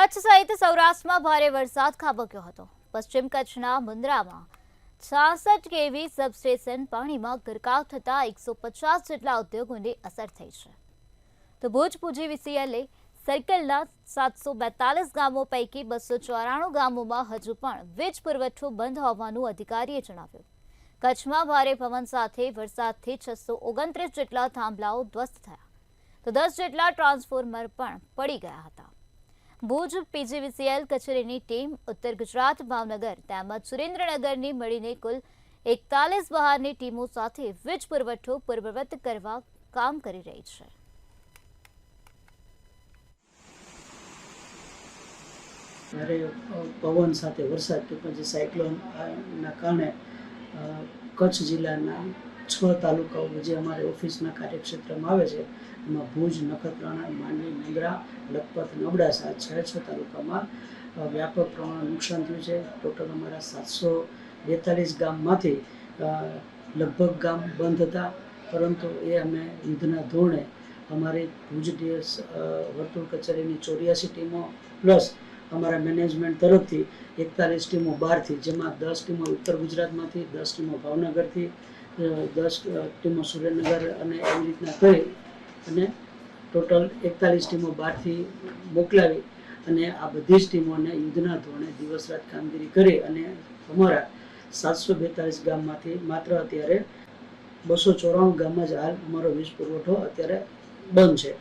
કચ્છ સહિત સૌરાષ્ટ્રમાં ભારે વરસાદ ખાબક્યો હતો। પશ્ચિમ કચ્છના મુન્દ્રામાં 66 કેવી સબસ્ટેશન પાણીમાં ગરકાવ થતા 150 જેટલા ઉદ્યોગોને અસર થઈ છે। તો ભુજ PGVCL સર્કલના 742 ગામો પૈકી 294 ગામોમાં હજુ પણ વીજ પુરવઠો બંધ હોવાનું અધિકારીએ જણાવ્યું। કચ્છમાં ભારે પવન સાથે વરસાદથી 629 જેટલા થાંભલાઓ ધ્વસ્ત થયા, તો 10 જેટલા ટ્રાન્સફોર્મર પણ પડી ગયા હતા। ભુજ PGVCL કચેરીની ટીમ ઉત્તર ગુજરાત, ભાવનગર તેમજ સુરેન્દ્રનગરની મળીને કુલ 41 બહારની ટીમો સાથે વીજ પુરવઠો પૂર્વવત કરવા કામ કરી રહી છે। ભારે પવન સાથે વરસાદ કે જે સાયક્લોનના કારણે કચ્છ જિલ્લાના 6 તાલુકાઓ જે અમારે ઓફિસના કાર્યક્ષેત્રમાં આવે છે, એમાં ભુજ, નખત્રાણા, માંડવી, મુન્દ્રા, લખપત, અબડાસા 6 તાલુકામાં વ્યાપક પ્રમાણમાં નુકસાન થયું છે। ટોટલ અમારા 742 ગામમાંથી લગભગ ગામ બંધ હતા, પરંતુ એ અમે યુદ્ધના ધોરણે અમારી ભુજ DS વર્તુળ કચેરીની 84 ટીમો પ્લસ અમારા મેનેજમેન્ટ તરફથી 41 ટીમો બહારથી, જેમાં 10 ટીમો ઉત્તર ગુજરાતમાંથી, 10 ટીમો ભાવનગરથી, 10 ટીમો સુરેન્દ્રનગર અને એવી રીતના કરી અને ટોટલ 41 ટીમો બહારથી મોકલાવી અને આ બધી જ ટીમોને યુદ્ધના ધોરણે દિવસ રાત કામગીરી કરી અને અમારા 742 ગામમાંથી માત્ર અત્યારે 294 ગામમાં જ હાલ અમારો વીજ પુરવઠો અત્યારે બંધ છે।